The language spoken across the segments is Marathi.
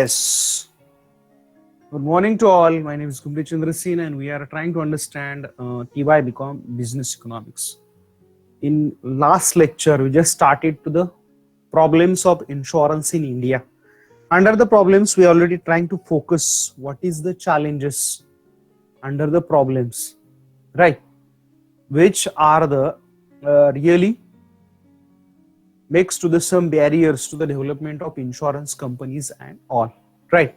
Yes. Good morning to all. My name is Kumri Chandra Singh, and we are trying to understand TY become business economics. In last lecture, we just started to the problems of insurance in India. Under the problems, we are already trying to focus what is the challenges under the problems, right? Which are the really makes to the some barriers to the development of insurance companies and all, right?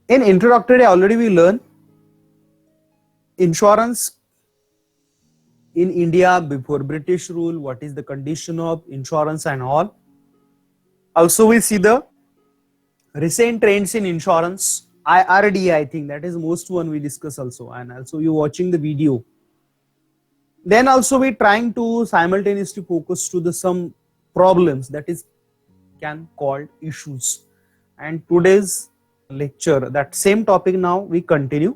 In introductory, already we learn insurance in India before British rule, what is the condition of insurance and all. Also, we see the recent trends in insurance, IRD, I think that is most one we discuss also, and also you watching the video. Then also we trying to simultaneously focus to the some problems that is can called issues. And today's lecture, that same topic now we continue.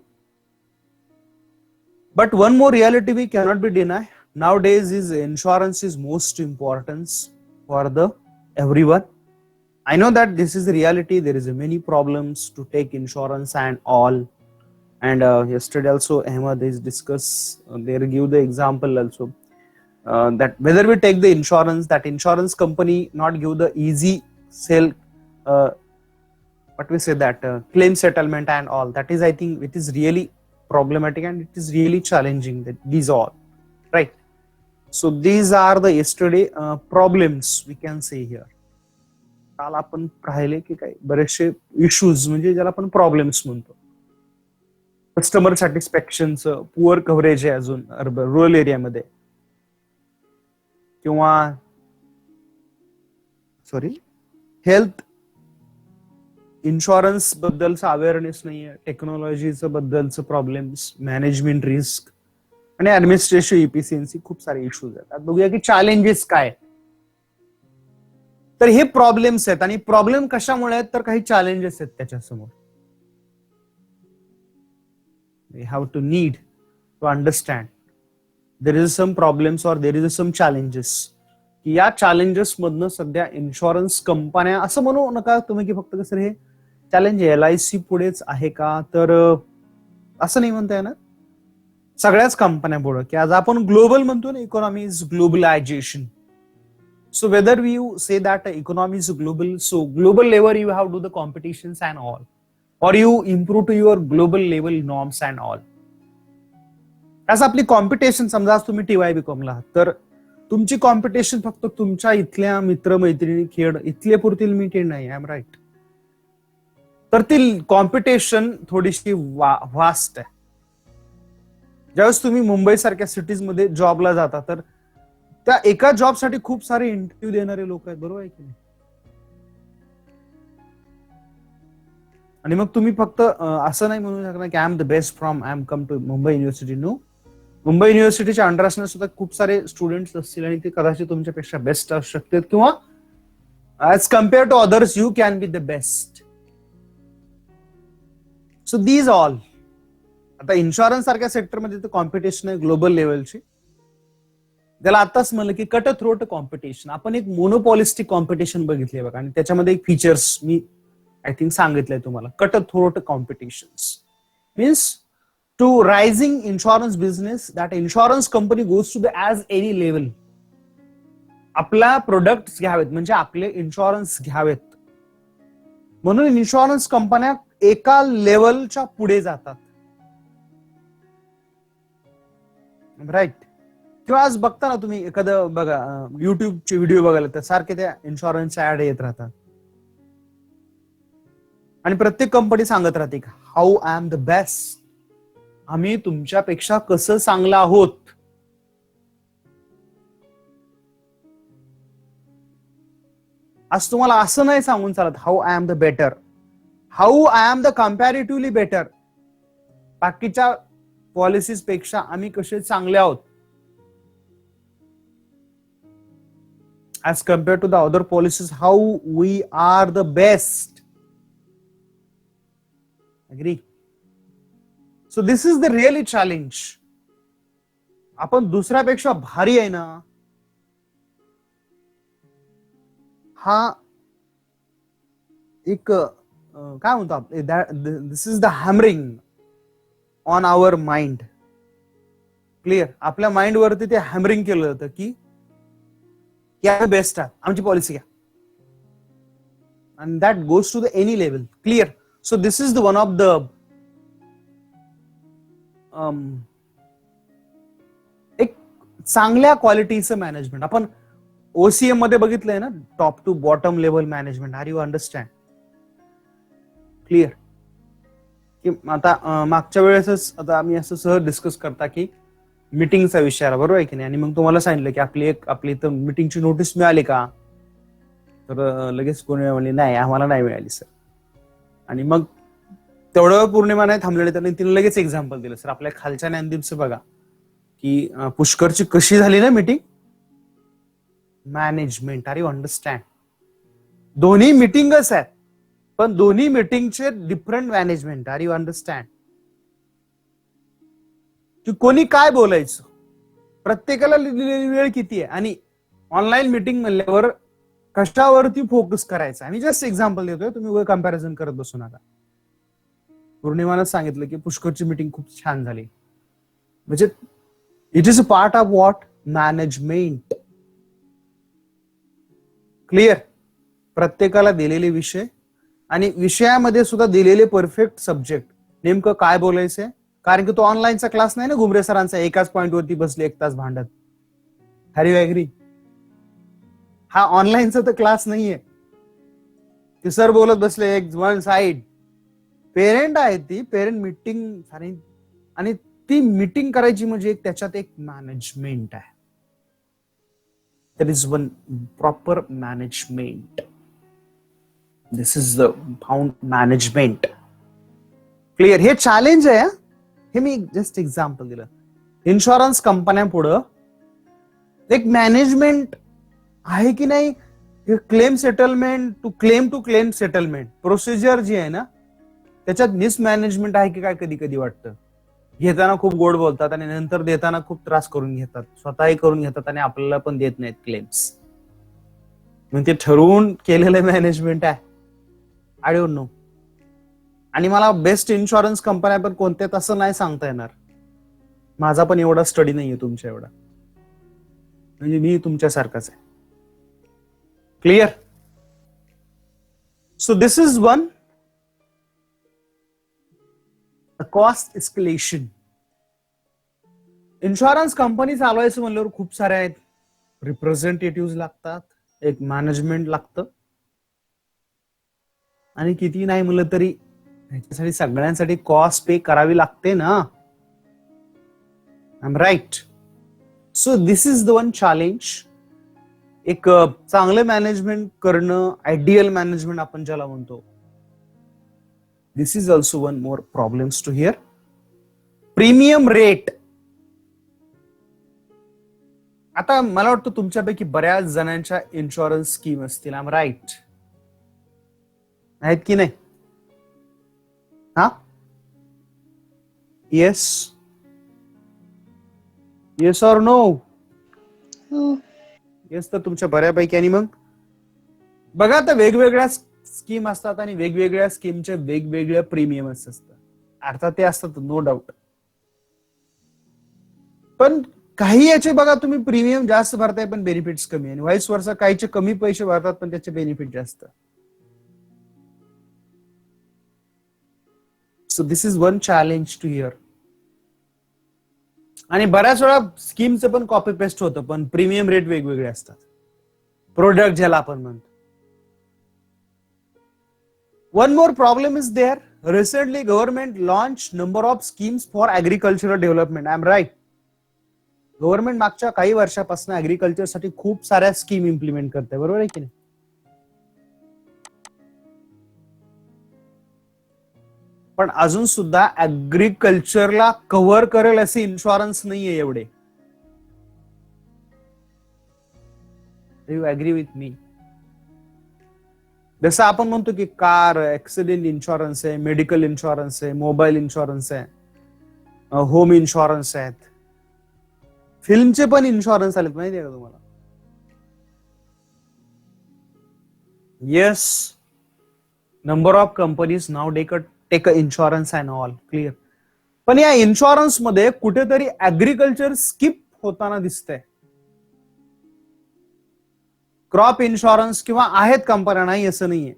But one more reality we cannot be denied. Nowadays is insurance is most important for the everyone. I know that this is the reality. There is many problems to take insurance and all. And yesterday also Ahmed is discuss. They give the example also that whether we take the insurance, that insurance company not give the easy sale. What we say that claim settlement and all. That is, I think, it is really problematic and it is really challenging. That these all, right? So these are the yesterday problems we can say here. काल आपण पाहिले की काय बरेचसे इश्यूज म्हणजे ज्याला आपण प्रॉब्लेम्स म्हणतो. कस्टमर सॅटिस्फॅक्शनचं पुअर कव्हरेज आहे अजून रुरल एरियामध्ये किंवा सॉरी हेल्थ इन्शुरन्स बद्दलचा अवेअरनेस नाहीये, टेक्नॉलॉजीचं बद्दलचं प्रॉब्लेम्स, मॅनेजमेंट रिस्क आणि ऍडमिनिस्ट्रेशन इफिशियन्सी खूप सारे इश्यूज आहेत. बघूया की चॅलेंजेस काय. तर हे प्रॉब्लेम्स आहेत आणि प्रॉब्लेम कशामुळे आहेत तर काही चॅलेंजेस आहेत त्याच्यासमोर. We have to need to understand there is some problems और देर इज सम चॅलेंजेस. की या चॅलेंजेस मधनं सध्या इन्शुरन्स कंपन्या असं म्हणू नका तुम्ही की फक्त कसं हे चॅलेंज LIC पुढेच आहे का, तर असं नाही म्हणता येणार. सगळ्याच कंपन्या पुढे की आज आपण ग्लोबल म्हणतो ना, economy is globalisation. So whether you say that economy is global, so global level you have to do the competitions and all, or you improve to your global level norms and all. as आपली कॉम्पिटिशन समजा तुम्ही TY BCom ला तर तुमची कॉम्पिटिशन फक्त तुमच्या इथल्या मित्र मैत्रिणी खेळ इथले पुरती लिमिटेड नाही. I am right. तर ती कॉम्पिटिशन थोडीशी वास्ट आहे. ज्यावेळेस तुम्ही मुंबई सारख्या सिटीज मध्ये जॉबला जाता तर त्या एका जॉब साठी खूप सारे इंटरव्ह्यू देणारे लोक आहेत, बरोबर आहे की नाही. आणि मग तुम्ही फक्त असं नाही म्हणू शकणार की I am the best from I am come to Mumbai university. No, Mumbai युनिव्हर्सिटीच्या अंडर असणार सुद्धा खूप सारे स्टुडंट्स असतील आणि ते कदाचित तुमच्यापेक्षा बेस्ट असू शकतात किंवा as compare to others you can be the best. So these all. आता इन्शुरन्स सारख्या सेक्टरमध्ये तर कॉम्पिटिशन आहे ग्लोबल लेवलची. त्याला आताच म्हणलं की कट थ्रोट कॉम्पिटिशन. आपण एक मोनोपॉलिस्टिक कॉम्पिटिशन बघितली बघा आणि त्याच्यामध्ये एक फीचर्स मी आय थिंक सांगितलंय तुम्हाला. Cut throat competitions means to rising insurance business that insurance company goes to the as any level. आपला प्रोडक्ट घ्यावेत म्हणजे आपले इन्शुरन्स घ्यावेत म्हणून इन्शुरन्स कंपन्या एका लेवलच्या पुढे जातात. राईट. किंवा आज बघता ना तुम्ही एखादं बघा युट्यूबचे व्हिडिओ बघायला तर सारखे त्या इन्शुरन्सच्या ऍड येत राहतात आणि प्रत्येक कंपनी सांगत राहते how I am the best. आम्ही तुमच्यापेक्षा कसं चांगलं आहोत. आज तुम्हाला असं नाही सांगून चालत how I am the better, how I am the comparatively better. बाकीच्या पॉलिसीज पेक्षा आम्ही कसे चांगले आहोत as compared to the other policies, how we are the best. Agree? So this is the really challenge. आपण दुसऱ्यापेक्षा भारी आहे ना, हा एक काय म्हणतो this is the hammering on our mind. Clear. आपल्या माइंड वरती ते हॅमरिंग केलं जातं की बेस्ट आहे, आमची पॉलिसी घ्या. and that goes to the any level. Clear. So this is the one of the एक चांगल्या क्वालिटीचं मॅनेजमेंट. आपण ओसीएम मध्ये बघितलंय ना, top to bottom level management. Are you understand? Clear. की आता मागच्या वेळेसच आता आम्ही असं सहज डिस्कस करता की मीटिंगचा विषय आला, बरोबर आहे की नाही, आणि मग तुम्हाला सांगितलं की आपली इथं मीटिंगची नोटीस मिळाली का, तर लगेच कोणी म्हणले नाही आम्हाला नाही मिळाली सर. आणि मग तेवढं पौर्णिमा नाही थांबलेले, त्यांनी तिने लगेच एक्झाम्पल दिलं, सर आपल्या खालच्या ज्ञानदीपचं बघा की पुष्करची कशी झाली ना meeting. Management. Are you understand? दोन्ही मीटिंगच आहेत पण दोन्ही मीटिंगचे different management. Are you understand? की कोणी काय बोलायचं, प्रत्येकाला लिहिलेली वेळ किती आहे, आणि ऑनलाईन मीटिंग म्हणल्यावर कशावरती फोकस करायचा. मी जस्ट एक्झाम्पल देतोय, तुम्ही कम्पॅरिझन करत बसू नका. पौर्णिमानं सांगितलं की पुष्करची मीटिंग खूप छान झाली, म्हणजे it is a part of what management. Clear. प्रत्येकाला दिलेले विषय आणि विषयामध्ये सुद्धा दिलेले परफेक्ट सब्जेक्ट, नेमकं काय बोलायचंय. कारण की तो ऑनलाईनचा क्लास नाही ना घुमरे सरांचा, एकाच पॉइंट वरती बसले 1 तास भांडत. हॅरी यू ऍग्री? हा ऑनलाईनचा तर क्लास नाहीये की सर बोलत बसले एक वन साइड. पेरेंट आहे, ती पेरेंट मीटिंग, आणि ती मीटिंग करायची म्हणजे त्याच्यात एक मॅनेजमेंट आहे. there is one proper management. This is the found management. Clear. हे चॅलेंज आहे. हे मी जस्ट एक्झाम्पल दिलं. इन्शुरन्स कंपन्या पुढं एक मॅनेजमेंट आहे की नाही. Claim settlement to claim settlement procedure जी आहे ना, त्याच्यात मिसमॅनेजमेंट आहे की काय कधी कधी वाटतं. घेताना खूप गोड बोलतात आणि नंतर देताना खूप त्रास करून घेतात, स्वतःही करून घेतात आणि आपल्याला पण देत नाहीत क्लेम्स. म्हणजे ठरवून केलेलं मॅनेजमेंट आहे. I don't know. आणि मला बेस्ट इन्शुरन्स कंपन्या पण कोणत्या तसं नाही सांगता येणार. माझा पण एवढा स्टडी नाहीये तुमच्या एवढा, म्हणजे मी तुमच्यासारखाच आहे. Clear. So this is one cost escalation. Insurance company चालवायचं म्हणल्यावर खूप सारे आहेत. रिप्रेझेंटेटिव्ह लागतात, एक मॅनेजमेंट लागतं, आणि किती नाही म्हणलं तरी ह्याच्यासाठी सगळ्यांसाठी कॉस्ट पे करावी लागते ना. I am right? So this is the one challenge. एक चांगलं मॅनेजमेंट करणं, आयडियल मॅनेजमेंट आपण ज्याला म्हणतो. This is also one more problems to here. Premium rate. आता मला वाटतं तुमच्यापैकी बऱ्याच जणांच्या इन्शुरन्स स्कीम असतील. I am right? आहेत की नाही? हा, yes yes or no? Yes तर तुमच्या बऱ्यापैकी. आणि मग बघा, आता वेगवेगळ्या स्कीम असतात आणि वेगवेगळ्या स्कीमचे वेगवेगळ्या प्रीमियम्स असतात. अर्थात ते असतात, नो डाऊट. पण काही याचे बघा तुम्ही प्रीमियम जास्त भरताय पण बेनिफिट्स कमी, आणि व्हाईस वर्सा काहीचे कमी पैसे भरतात पण त्याचे बेनिफिट जास्त. So this is one challenge to here. आणि बऱ्याच वेळा स्कीमचं पण कॉपी पेस्ट होतं पण प्रीमियम रेट वेगवेगळे असतात. प्रोडक्ट ज्याला आपण म्हणतो. One more problem is there. Recently government launch number of schemes for agricultural development. I am right? Government मागच्या काही वर्षापासून ऍग्रिकल्चरसाठी खूप साऱ्या स्कीम इम्प्लिमेंट करते, बरोबर आहे की नाही? पण अजून सुद्धा ऍग्रिकल्चरला कव्हर करेल असे इन्शुरन्स नाहीये एवढे. You agree with me? जसं आपण म्हणतो की कार ऍक्सिडेंट इन्शुरन्स आहे, मेडिकल इन्शुरन्स आहे, मोबाईल इन्शुरन्स आहे, होम इन्शुरन्स आहेत, फिल्मचे पण इन्शुरन्स आलेत, माहिती आहे का तुम्हाला? येस. नंबर ऑफ कंपनीज नाव take insurance and all clear. पण या इन्शुरन्स मध्ये कुठेतरी ऍग्रिकल्चर स्किप होताना दिसतंय. क्रॉप इन्शुरन्स किंवा आहेत कंपन्या, नाही असं नाहीये,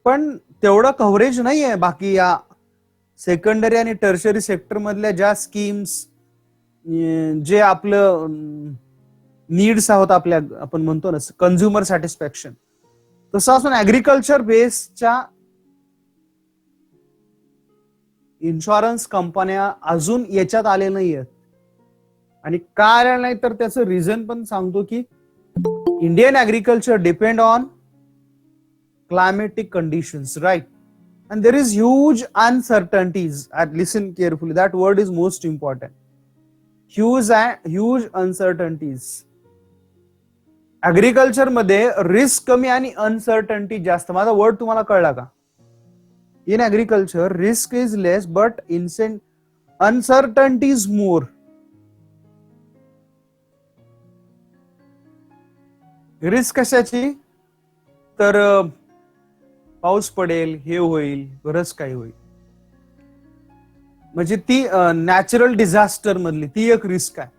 पण तेवढं कव्हरेज नाहीये बाकी या सेकंडरी आणि टर्शरी सेक्टर मधल्या ज्या स्कीम्स, जे आपलं नीड्स आहोत आपल्या, आपण म्हणतो ना कन्झ्युमर सॅटिस्फॅक्शन, तसं असून ऍग्रिकल्चर बेसच्या इन्शुरन्स कंपन्या अजून याच्यात आले नाहीयेत. आणि का आल्या नाही तर त्याचं रिझन पण सांगतो की Indian agriculture depend on climatic conditions, right? And there is huge uncertainties. Listen carefully, that word is most important. Huge uncertainties. Agriculture मध्ये रिस्क कमी आणि अनसर्टन्टी जास्त. माझा वर्ड तुम्हाला कळला का? In agriculture risk is less but uncertainty is more. Risk कशाची? तर पाऊस पडेल, हे होईल, बरंच काही होईल, म्हणजे ती नॅचरल डिझास्टर मधली ती एक रिस्क आहे.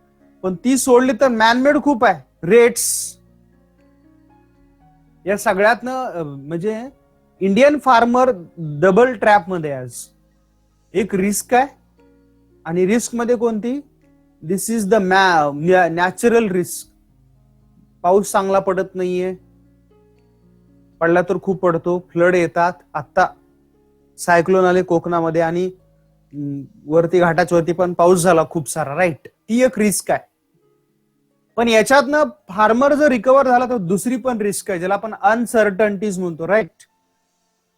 पण ती सोडली तर मॅनमेड खूप आहे. रेट्स, या सगळ्यातनं म्हणजे इंडियन फार्मर डबल ट्रॅप मध्ये आज. एक रिस्क आहे, आणि रिस्क मध्ये कोणती? दिस इज द नॅचरल रिस्क. पाऊस चांगला पडत नाहीये, पडला तर खूप पडतो, फ्लड येतात. आता सायक्लोन आले कोकणामध्ये आणि वरती घाटाच्या वरती पण पाऊस झाला खूप सारा, राईट? ती एक रिस्क आहे. पण याच्यातनं फार्मर जर रिकव्हर झाला तर दुसरी पण रिस्क आहे, ज्याला आपण अनसर्टन्टीज म्हणतो, राईट?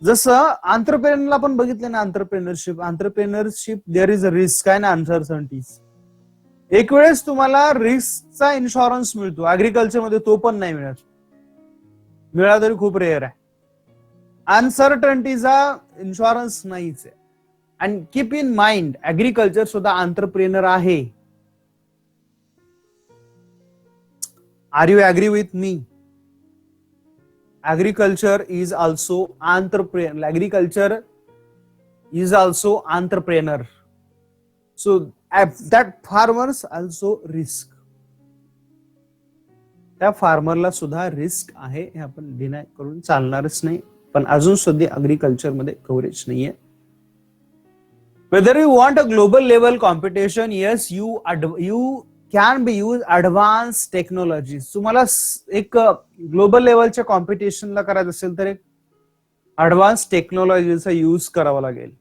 जसं आंतरप्रेनरला पण बघितलं ना, आंतरप्रेनरशिप देअर इज अ रिस्क आहे ना, अनसर्टन्टीज. एक वेळेस तुम्हाला रिस्कचा इन्शुरन्स मिळतो, ऍग्रिकल्चर मध्ये तो पण नाही मिळत, मिळाला तरी खूप रेअर आहे. अनसर्टन्टीचा इन्शुरन्स नाहीच आहे. And keep in mind, agriculture सुद्धा आंतरप्रेनर आहे. Are you agree with me? Agriculture is also entrepreneur. Agriculture is also entrepreneur. So that farmers also risk. त्या फार्मरला सुद्धा रिस्क आहे, हे आपण डिनाय करून चालणारच नाही. पण अजून सध्या अग्रिकल्चर मध्ये कव्हरेज नाहीये. Whether you want a global level competition, yes, you can be use advanced technologies. तुम्हाला एक ग्लोबल लेवलच्या कॉम्पिटिशनला करायचं असेल तर एक ऍडव्हान्स टेक्नॉलॉजीचा यूज करावा लागेल.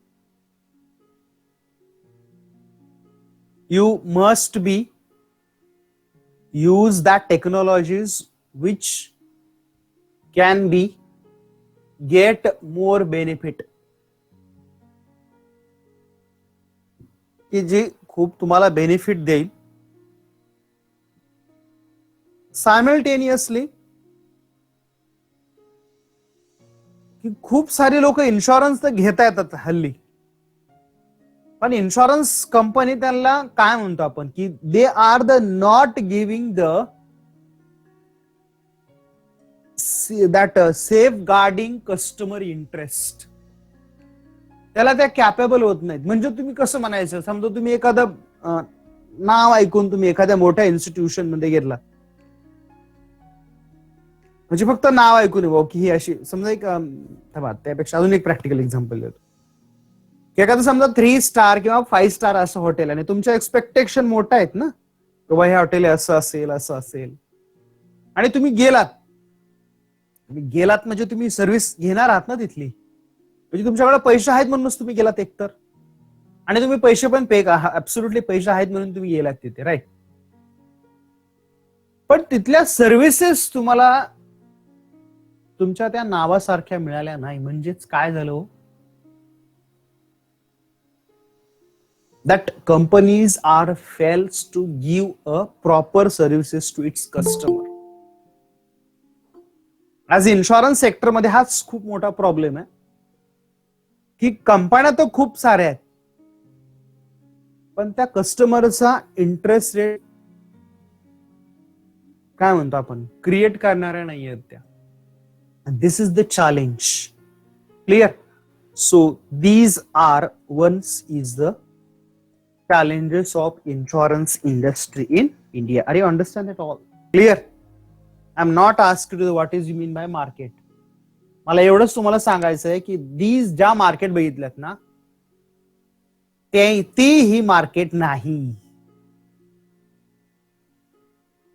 You must be use that technologies which can be get more benefit, की जी खूप तुम्हाला बेनिफिट देईल. सायमल्टेनियसली की खूप सारे लोक इन्शुरन्स तर घेता येतात हल्ली, पण इन्शुरन्स कंपनी त्यांना काय म्हणतो आपण, की they are the not giving that safeguarding customer interest. त्याला त्या कॅपेबल होत नाहीत. म्हणजे तुम्ही कसं म्हणायचं, समजा तुम्ही एखादं नाव ऐकून तुम्ही एखाद्या मोठ्या इन्स्टिट्यूशन मध्ये गेला, म्हणजे फक्त नाव ऐकून भाऊ की ही अशी, समजा एक त्यापेक्षा अजून एक प्रॅक्टिकल एक्झाम्पल देतो, की एखादं समजा 3 स्टार किंवा 5 स्टार असं हॉटेल, आणि तुमच्या एक्सपेक्टेशन मोठा आहेत ना, किंवा हे हॉटेल असं असेल असं असेल, आणि तुम्ही गेलात म्हणजे तुम्ही सर्व्हिस घेणार आहात ना तिथली, म्हणजे तुमच्याकडे पैसे आहेत म्हणूनच तुम्ही गेलात एकतर, आणि तुम्ही पैसे पण पे, ऍब्सोल्युटली पैसे आहेत म्हणून तुम्ही गेलात तिथे, राईट? पण तिथल्या सर्व्हिसेस तुम्हाला तुमच्या त्या नावासारख्या मिळाल्या नाही. म्हणजेच काय झालं, that companies are fails to give a proper services to its customer. As insurance sector मध्ये हाच खूप मोठा प्रॉब्लेम आहे, की कंपन्या तर खूप साऱ्या आहेत, पण त्या कस्टमरचा इंटरेस्ट रेट काय म्हणतो आपण क्रिएट करणाऱ्या नाही आहेत त्या. This is the challenge. Clear? So these are ones is the challenges of insurance industry in India. Are you understand it all? Clear? I'm not asked you what is you mean by market. मला एवढंच तुम्हाला सांगायचं आहे की दीज ज्या मार्केट बघितल्यात ना ती ही मार्केट नाही.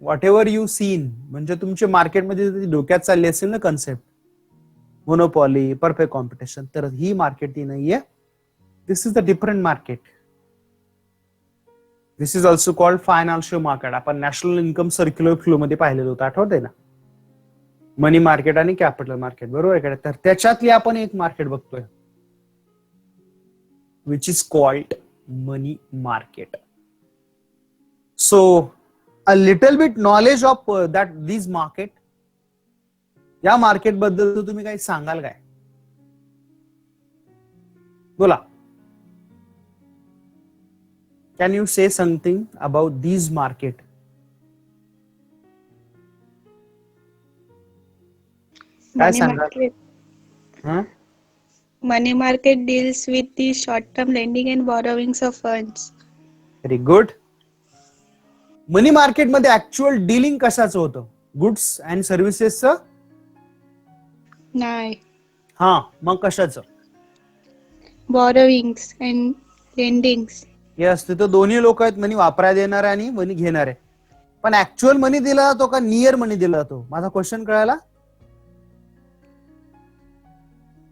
व्हॉट एव्हर यू सीन म्हणजे तुमच्या मार्केटमध्ये डोक्यात चालली असेल ना कन्सेप्ट मोनोपॉली परफेक्ट कॉम्पिटिशन तर ही मार्केट ती नाहीये. This is the different market. This is also called financial market. आपण नॅशनल इन्कम सर्क्युलर फ्लो मध्ये पाहिलेलं होतं आठवतंय ना. मनी मार्केट आणि कॅपिटल मार्केट बरोबर आहे. तर त्याच्यातली आपण एक मार्केट बघतोय which is called money market. So a little bit knowledge of that this market. या मार्केट बद्दल तुम्ही काही सांगाल काय? बोला. Can you say something about this market? काय सांगाल? Money market deals with the short-term lending and borrowings of funds. Very good. Money market मध्ये ऍक्च्युअल डीलिंग कशाचं होतं? गुड्स अँड सर्व्हिसेसचं? नाही. हा मग कशाचं? Borrowings and lendings. यस तिथं दोन्ही लोक आहेत मनी वापरायला देणार आणि मनी घेणार आहे. पण ऍक्च्युअल मनी दिला जातो का नियर मनी दिला जातो? माझा क्वेश्चन कळायला?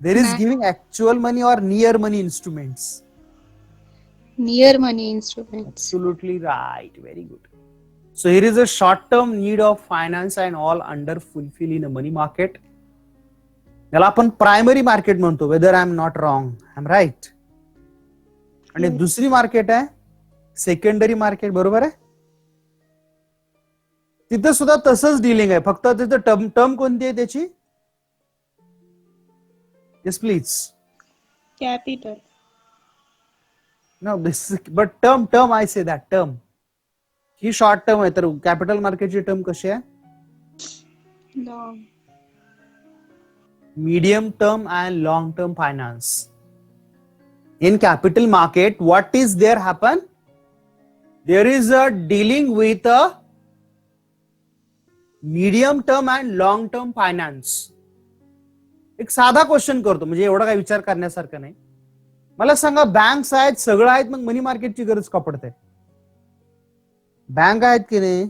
देर इज गिव्हिंग ऍक्च्युअल मनी और near money instruments? Near money instruments. Absolutely right. Very good. So here is a short-term need of finance and all under fulfill in a money market. याला आपण प्रायमरी मार्केट म्हणतो. Whether I am not wrong, I am right. आणि दुसरी मार्केट आहे सेकंडरी मार्केट. बरोबर आहे. तिथं सुद्धा तसंच डीलिंग आहे. फक्त तिथं टर्म कोणती आहे त्याची? Yes please. Capital. No this but term I say that term ही शॉर्ट टर्म आहे. तर कॅपिटल मार्केटची टर्म कशी आहे? Long. Medium term and long term finance. In capital market, what is there happen? There is a dealing with a medium term and long term finance. एक साधा क्वेश्चन करतो म्हणजे एवढा काही विचार करण्यासारखं नाही. मला सांगा बँक्स आहेत सगळं आहेत मग मनी मार्केटची गरज का पडते? बँक आहेत की नाही?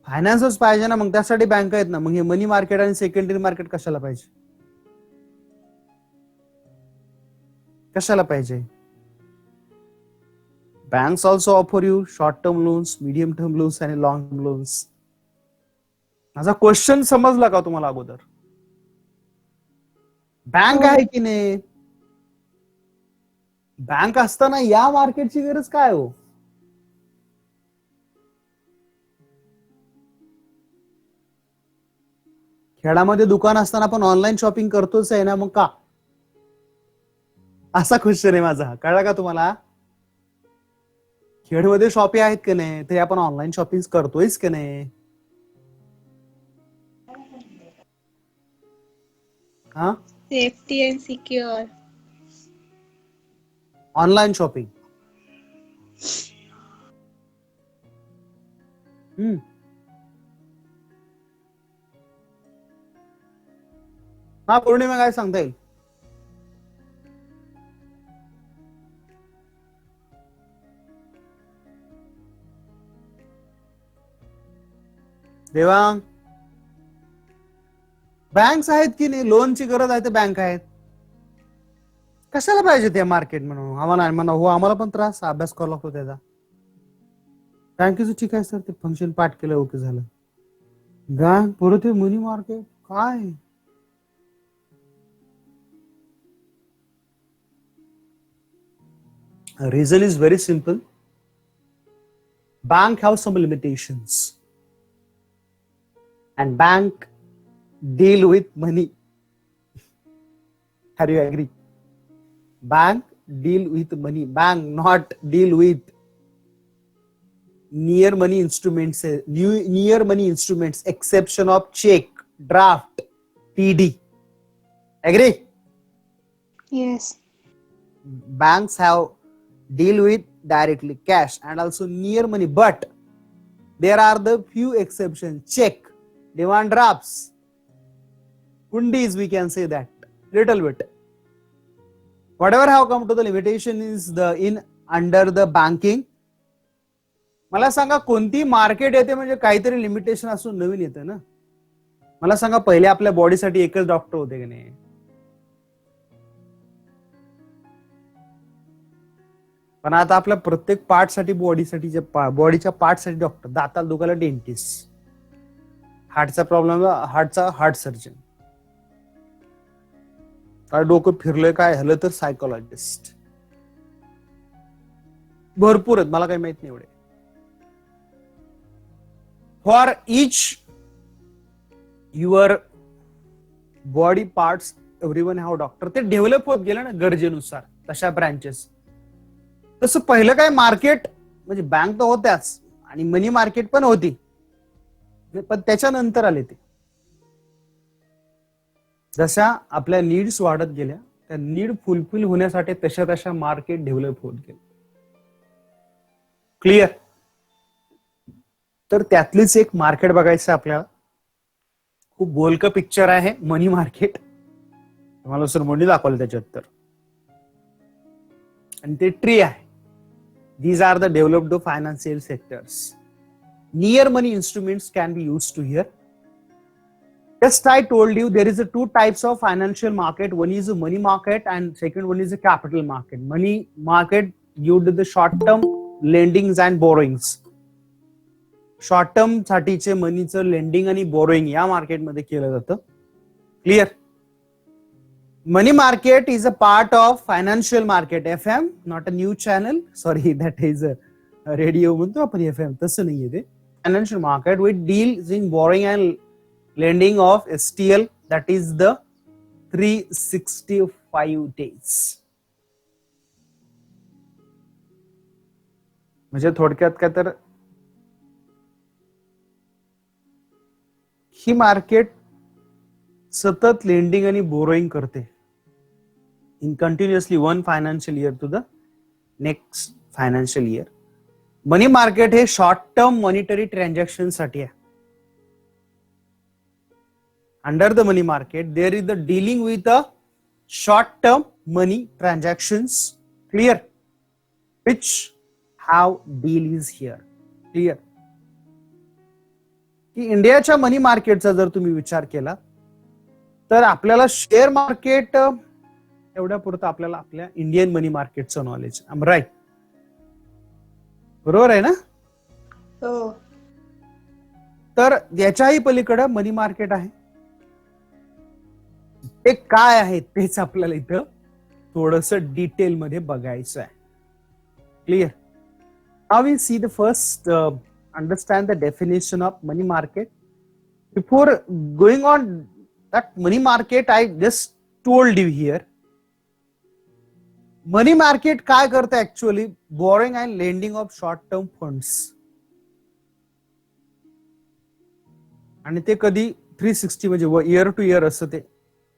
फायनान्सच पाहिजे ना मग त्यासाठी बँक आहेत ना. मग हे मनी मार्केट आणि सेकंडरी मार्केट कशाला पाहिजे? कशाला पाहिजे? Banks also offer you short term loans, medium term loans आणि लॉंग टर्म लोन्स. माझा क्वेश्चन समजला का तुम्हाला अगोदर? बँक आहे की नाही? बँक असताना या मार्केटची गरज काय हो? खेळामध्ये दुकान असताना आपण ऑनलाईन शॉपिंग करतोच आहे ना मग का? असा क्वेश्चन आहे माझा. कळला का तुम्हाला? खेळमध्ये शॉपिंग आहेत की नाही ते आपण ऑनलाईन शॉपिंग करतोयच की नाही? हा Safety and secure. Online shopping. हा पौर्णिमा काय सांगता येईल? देवांग बँक्स आहेत की नाही? लोनची गरज आहे तर बँक आहेत. कशाला पाहिजे ते मार्केट म्हणून? आम्हाला म्हणा हो आम्हाला पण त्रास अभ्यास करावा लागतो त्याचा. बँकेचं ठीक आहे सर ते फंक्शन पाठ केलं ओके झालं. बँक परत मनी मार्केट काय? Reason is very simple. Bank have some limitations and bank deal with money. Are you agree? Bank deal with money. Bank not deal with near money instruments, near money instruments, exception of check, draft, TD. Agree? Yes. Banks have deal with directly cash and also near money, but there are the few exceptions: check, demand drafts, kundis, we can say that little bit. Whatever have come to the limitation is the in under the banking. मला सांगा कोणती मार्केट येते म्हणजे काहीतरी लिमिटेशन असून नवीन येतं ना. मला सांगा पहिले आपल्या बॉडीसाठी एकच डॉक्टर होते की नाही. पण आता आपल्या प्रत्येक पार्टसाठी बॉडीसाठी बॉडीच्या पार्टसाठी डॉक्टर, दाताला दुखायला डेंटिस्ट, हार्टचा प्रॉब्लेम हार्टचा हार्ट सर्जन, काय डोकं फिरलंय काय झालं तर सायकोलॉजिस्ट. भरपूर आहेत, मला काही माहित नाही एवढे. For each your body parts everyone have doctor. ते डेव्हलप होत गेलं ना गरजेनुसार तशा ब्रँचेस. तसं पहिलं काय मार्केट म्हणजे बँक तर होत्याच आणि मनी मार्केट पण होती, पण त्याच्यानंतर आले ते. जशा आपल्या नीड्स वाढत गेल्या त्या नीड फुलफिल होण्यासाठी तशा तशा मार्केट डेव्हलप होत गेले. क्लिअर? तर त्यातलीच एक मार्केट बघायचं आपल्याला. खूप बोलकं पिक्चर आहे मनी मार्केट. तुम्हाला सर मनी दाखवलं त्याच्यात तर, आणि ते ट्री आहे. These are the developed financial sectors. Near money instruments can be used to here. Just I told you there is a two types of financial market. One is a money market and second one is a capital market. Money market you do the short term lendings and borrowings. Short term साठीचे मनीचं लेंडिंग आणि बोरोइंग या मार्केट मध्ये केलं जातं. Clear? Money market is a part of financial market. FM, not a new channel. Sorry, that is a radio. म्हणतो आपण FM, तसं नाहीये ते. Financial market which deals in borrowing and lending of STL, that is the 365 days. म्हणजे थोडक्यात काय तर ही मार्केट सतत लेंडिंग आणि बोरोइंग करते in continuously one financial year to the next financial year. Money market हे शॉर्ट टर्म मॉनिटरी ट्रान्झॅक्शन साठी आहे. Under the money market there is the dealing with a short term money transactions. Clear? Which how deal is here. Clear? की इंडियाच्या मनी मार्केटचा जर तुम्ही विचार केला तर आपल्याला शेअर मार्केट एवढ्या पुरतं आपल्याला आपल्या इंडियन मनी मार्केटचं नॉलेज. I am right? बरोबर आहे ना? हो. तर याच्याही पलीकडे मनी मार्केट आहे. ते काय आहे तेच आपल्याला इथं थोडस डिटेल मध्ये बघायचं आहे. Clear? Now we see the first understand the definition of money market. Before going on that money market I just told you here. Money market काय करते actually? Borrowing and lending of short term funds. आणि ते कधी 360 म्हणजे इयर टू इयर असं ते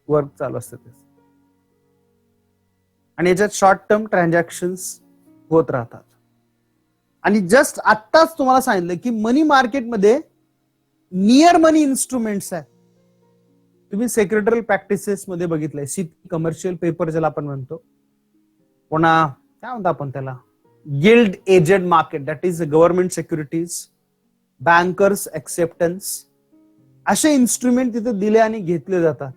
वर्क चालू असतं ते. आणि याच्यात शॉर्ट टर्म ट्रान्झॅक्शन्स होत राहतात. आणि जस्ट आत्ताच तुम्हाला सांगितलं की मनी मार्केटमध्ये नियर मनी इन्स्ट्रुमेंट्स आहेत. तुम्ही सेक्रेटरियल प्रॅक्टिसेस मध्ये बघितलंय, कमर्शियल पेपर ज्याला आपण म्हणतो, पुन्हा काय म्हणतो आपण त्याला, gilt edged market, that is government securities, bankers acceptance, असे इन्स्ट्रुमेंट तिथे दिले आणि घेतले जातात.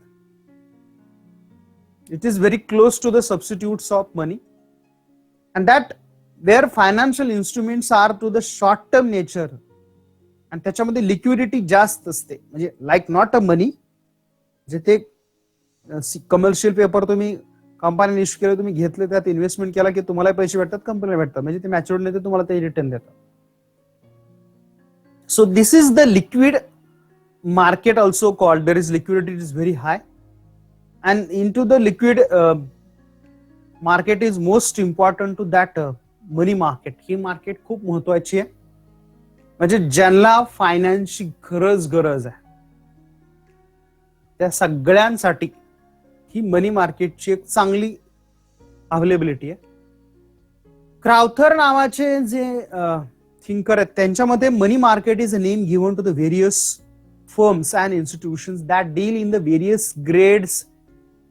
It is very close to the substitutes of money and that their financial instruments are to the short term nature. आणि त्याच्यामध्ये लिक्विडिटी जास्त असते, म्हणजे लाईक नॉट अ मनी. जे ते कमर्शियल पेपर तुम्ही कंपनीने इश्यू केले, तुम्ही घेतले, त्यात इन्व्हेस्टमेंट केला की तुम्हाला पैसे भेटतात, कंपनीला भेटतात, म्हणजे ते मॅच्युअर्ड नाही तर तुम्हाला ते रिटर्न देतात. So this is the liquid market also called. There is liquidity, it is very high, and into the liquid market is most important to that money market. He market खूप महत्वाची आहे. म्हणजे ज्यांना फायनान्सची गरज आहे त्या सगळ्यांसाठी ही मनी मार्केटची एक चांगली अवेलेबिलिटी आहे. क्राउथर नावाचे जे थिंकर आहेत त्यांच्यामध्ये money market is a name given to the various firms and institutions that deal in the various grades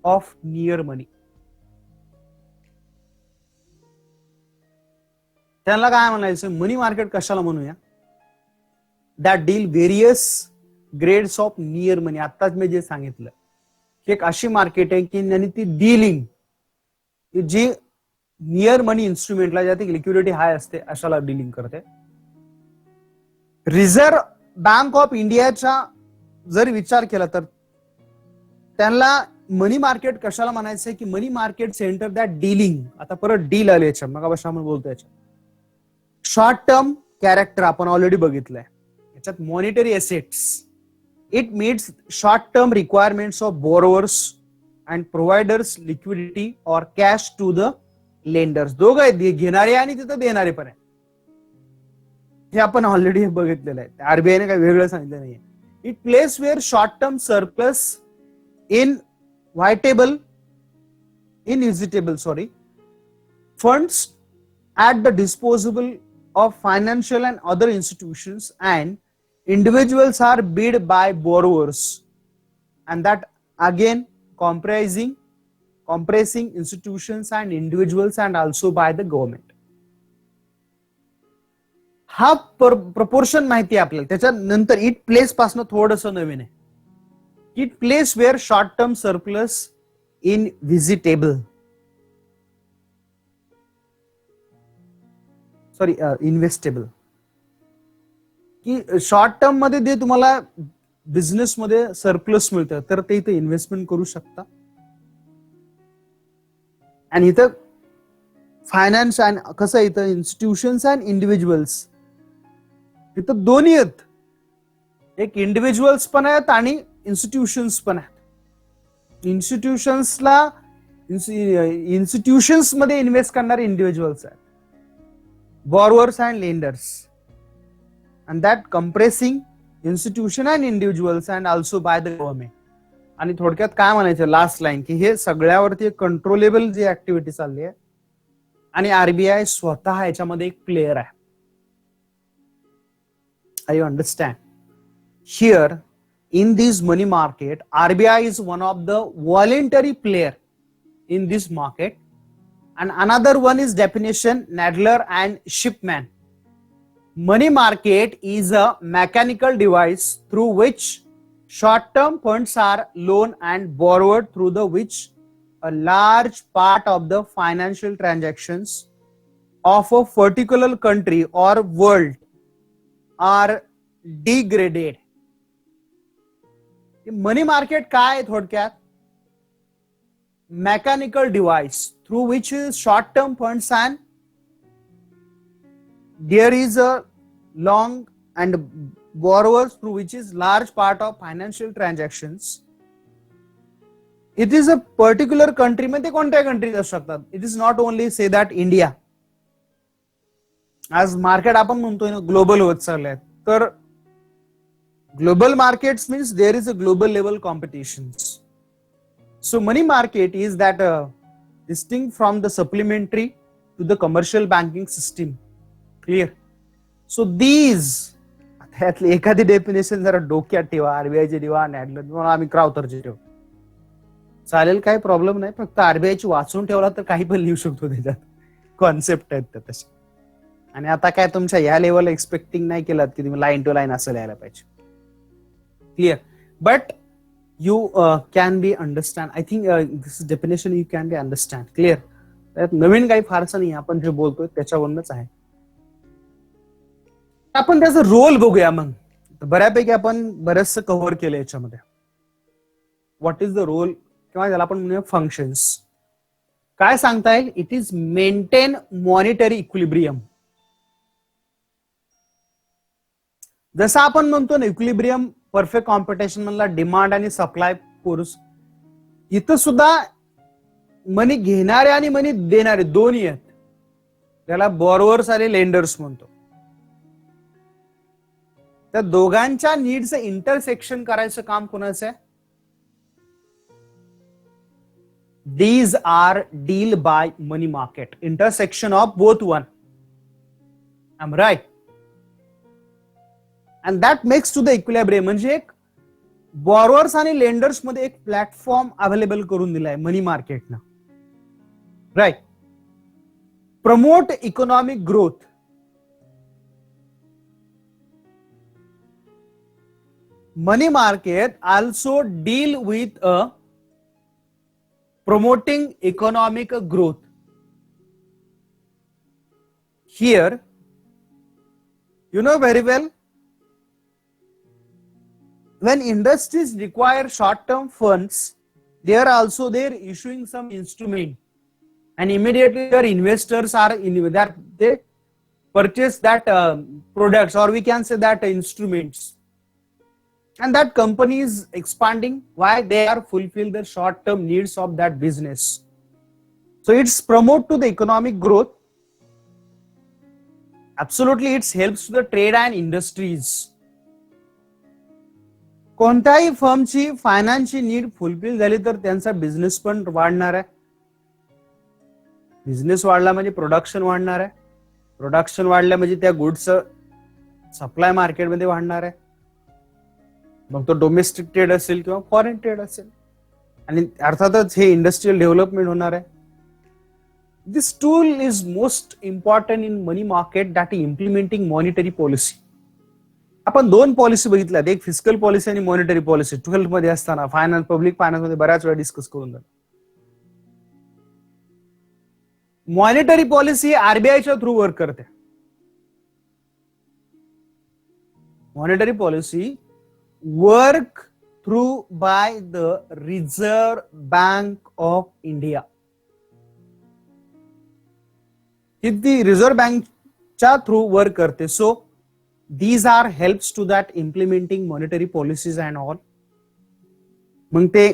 of near money. त्यांना काय म्हणायचं, मनी मार्केट कशाला म्हणूया, that deal various grades of near money. आत्ताच मी जे सांगितलं एक अशी मार्केट आहे की त्यांनी ती डीलिंग जी नियर मनी इन्स्ट्रुमेंटला ज्यात लिक्विडिटी हाय असते अशाला डीलिंग करते. रिझर्व्ह बँक ऑफ इंडियाचा जर विचार केला तर त्यांना मनी मार्केट कशाला म्हणायचंय की मनी मार्केट सेंटर दॅट डीलिंग. आता परत डील आले याच्या मग आपण बोलतो याच्या शॉर्ट टर्म कॅरेक्टर आपण ऑलरेडी बघितलंय. याच्यात monetary assets it meats short term requirements of borrowers and providers liquidity और कॅश टू द लेंडर्स. दोघं आहेत, घेणारे आणि तिथं देणारे पण आहे. हे आपण ऑलरेडी बघितलेलं आहे. आरबीआयने काही वेगळं सांगितलं नाहीये. It place where short term surplus in vegetable funds at the disposal of financial and other institutions, and individuals are bid by borrowers, and that again compressing institutions and individuals and also by the government. हा प्रपोर्शन माहिती आहे आपल्याला. त्याच्यानंतर इट प्लेस पासून थोडंसं नवीन आहे. It place where short term surplus in investable investable, की शॉर्ट टर्म मध्ये जे तुम्हाला बिझनेस मध्ये सरप्लस मिळतं तर ते इथं इन्व्हेस्टमेंट करू शकता. आणि इथं फायनान्स अँड कसं आहे, इथं इन्स्टिट्यूशन्स अँड इंडिव्हिज्युअल्स इथं दोन्ही आहेत. एक इंडिव्हिज्युअल्स पण आहेत आणि इन्स्टिट्यूशन्स पण आहेत. इन्स्टिट्यूशन्स मध्ये इन्व्हेस्ट करणारे इंडिव्हिज्युअल्स आहेत, borrowers and lenders, and that compressing institution and individuals and also by the government. आणि थोडक्यात काय म्हणायचं लास्ट लाईन, की हे सगळ्यावरती कंट्रोलेबल जी ऍक्टिव्हिटी चालली आहे आणि आरबीआय स्वतः याच्यामध्ये एक प्लेयर आहे. I you understand? Here in this money market RBI is one of the voluntary player in this market. And another one is definition Nadler and Shipman. Money market is a mechanical device through which short-term funds are loaned and borrowed, through the which a large part of the financial transactions of a particular country or world are degraded. Money market काय आहे थोडक्यात? Mechanical device through which is short-term funds and there is a long and borrowers through which is large part of financial transactions. It is a particular country मध्ये कोणत्या कंट्रीज असू शकतात. It is not only say that India. आज मार्केट आपण म्हणतोय ना ग्लोबल होत चाललंय, तर global markets means there is a global level competitions. So money market is that distinct from the supplementary to the commercial banking system. Clear? So these त्यातली एखादी डेफिनेशन जरा डोक्यात ठेवा, आरबीआयची ठेवा, नॅडलर आम्ही क्राउथरची ठेवू चालेल, काही प्रॉब्लेम नाही. फक्त आरबीआयची वाचून ठेवला तर काही पण लिहू शकतो त्याच्यात. कॉन्सेप्ट आहेत त्या तसे. आणि आता काय तुमच्या या लेवलला एक्सपेक्टिंग नाही केलं की तुम्ही लाईन टू लाईन असं लिहायला पाहिजे. Clear? But you can be understand. I think this definition you can be understand. Clear? त्यात नवीन काही फारसं नाही, आपण जे बोलतोय त्याच्यावरूनच आहे. आपण त्याचा रोल बघूया. मग बऱ्यापैकी आपण बरेचसं कव्हर केलं याच्यामध्ये. व्हॉट इज द रोल किंवा त्याला आपण म्हणूया फंक्शन्स. काय सांगता येईल? It is maintain monetary equilibrium. जसं आपण म्हणतो ना इक्विलिब्रियम परफेक्ट कॉम्पिटिशन मधला डिमांड आणि सप्लाय फोर्स, इथं सुद्धा मनी घेणारे आणि मनी देणारे दोन्ही आहेत. त्याला बॉरोवर्स आणि लेंडर्स म्हणतो. त्या दोघांच्या नीडचं इंटरसेक्शन करायचं काम कोणाचं आहे? These are deal by money market. Intersection of both one. I'm right. And that makes to the equilibrium. म्हणजे एक बॉरोअर्स आणि लेंडर्स मध्ये एक प्लॅटफॉर्म अवेलेबल करून दिलाय मनी मार्केटनं. Right. Promote economic growth. Money market also deal with promoting economic growth. Here, you know very well, when industries require short-term funds, they are also there issuing some instrument, and immediately their investors are that they purchase that products, or we can say that instruments. And that company is expanding. Why? They are fulfill the short-term needs of that business. So it's promote to the economic growth. Absolutely, it helps to the trade and industries. कोणत्याही फर्मची फायनान्सची नीड फुलफिल झाली तर त्यांचा बिझनेस पण वाढणार आहे. बिझनेस वाढला म्हणजे प्रोडक्शन वाढणार आहे. प्रोडक्शन वाढलं म्हणजे त्या गुड्सचं सप्लाय मार्केटमध्ये वाढणार आहे. मग तो डोमेस्टिक ट्रेड असेल किंवा फॉरेन ट्रेड असेल, आणि अर्थातच हे इंडस्ट्रियल डेव्हलपमेंट होणार आहे. This tool is most important in money market, that implementing monetary policy. आपण दोन पॉलिसी बघितल्यात, एक फिस्कल पॉलिसी आणि मॉनिटरी पॉलिसी. 12th मध्ये असताना फायनान्स, पब्लिक फायनान्स मध्ये बऱ्याच वेळा डिस्कस करून झालं. मॉनिटरी पॉलिसी आरबीआयच्या थ्रू वर्क करते. Monetary policy work through by the reserve bank of India. ती रिझर्व्ह बँकच्या थ्रू वर्क करते. So these are helps to that implementing monetary policies and all. मग ते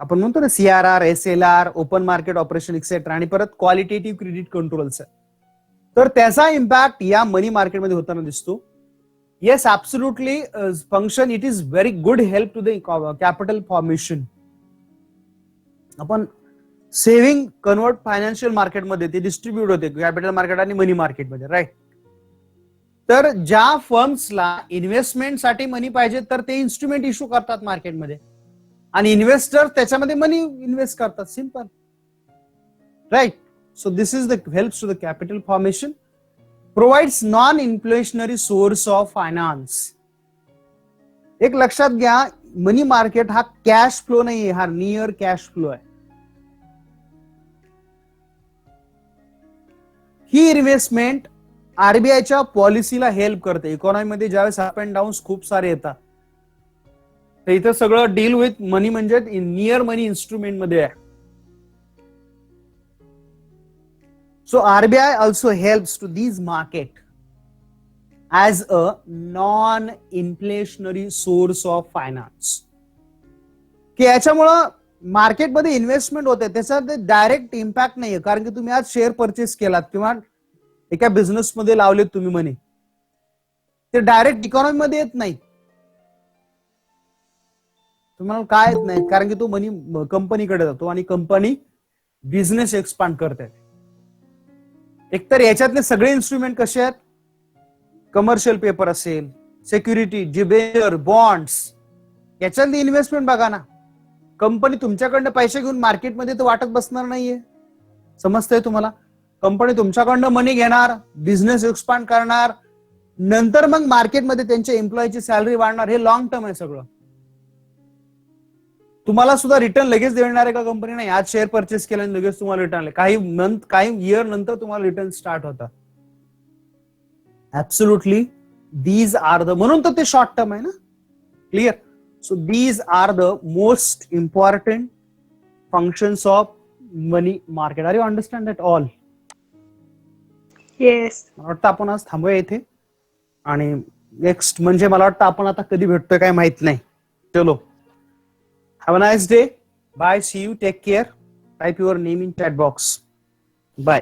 आपण म्हणतो ना CRR, SLR, open market operation etcetera, आणि परत क्वालिटेटिव्ह क्रेडिट कंट्रोल्स. तर त्याचा इम्पॅक्ट या मनी मार्केटमध्ये होताना दिसतो. Yes, absolutely function it is very good help to the capital formation. आपण सेव्हिंग कन्वर्ट फायनान्शियल मार्केटमध्ये ते डिस्ट्रीब्यूट होते कॅपिटल मार्केट आणि मनी मार्केटमध्ये, राईट. तर ज्या फर्म्सला इन्व्हेस्टमेंटसाठी मनी पाहिजे तर ते इन्स्ट्रुमेंट इश्यू करतात मार्केटमध्ये, आणि इन्व्हेस्टर त्याच्यामध्ये मनी इन्व्हेस्ट करतात. Simple, right. So this is the helps to the capital formation, provides non inflationary source of finance. एक लक्षात घ्या, मनी मार्केट हा कॅश फ्लो नाहीये, हा नियर कॅश फ्लो आहे. ही इन्व्हेस्टमेंट आरबीआयच्या पॉलिसीला हेल्प करते. इकॉनॉमीमध्ये ज्यावेळेस अप अँड डाऊन खूप सारे येतात, तर इथं सगळं डील विथ मनी म्हणजे नियर मनी इन्स्ट्रुमेंट मध्ये आहे. So RBI also helps to these market as a non inflationary source of finance. की याच्यामुळं मार्केटमध्ये इन्व्हेस्टमेंट होते, त्याचा डायरेक्ट इम्पॅक्ट नाहीये. कारण की तुम्ही आज शेअर परचेस केलात किंवा एका बिझनेस मध्ये लावलेत तुम्ही मनी, ते डायरेक्ट इकॉनॉमी मध्ये येत नाही. तुम्हाला काय येत नाही, कारण की तो मनी कंपनीकडे जातो आणि कंपनी बिझनेस एक्सपांड करते. एकतर याच्यातले सगळे इन्स्ट्रुमेंट कसे आहेत, कमर्शियल पेपर असेल, सिक्युरिटी, डिबेंचर, बॉन्ड्स, याच्यातली इन्व्हेस्टमेंट बघा ना. कंपनी तुमच्याकडनं पैसे घेऊन मार्केटमध्ये तर वाटत बसणार नाहीये. समजतंय तुम्हाला? कंपनी तुमच्याकडनं मनी घेणार, बिझनेस एक्सपांड करणार, नंतर मग मार्केटमध्ये त्यांच्या एम्प्लॉईची सॅलरी वाढणार. हे लॉंग टर्म आहे सगळं. तुम्हाला सुद्धा रिटर्न लगेच देणार आहे का कंपनी? नाही. आज शेअर परचेस केल्याने लगेच तुम्हाला रिटर्न, काही इयर नंतर तुम्हाला रिटर्न स्टार्ट होतात. ऍब्सोल्युटली दीज आर द, म्हणून तर ते शॉर्ट टर्म आहे ना. Clear? So these are the most important functions of money market. Are you understand that all? Yes. मला वाटतं आपण आज थांबूया इथे, आणि नेक्स्ट म्हणजे मला वाटतं आपण आता कधी भेटतोय काय माहित नाही. चलो, have a nice day. Bye, see you, take care. Type your name in chat box. Bye.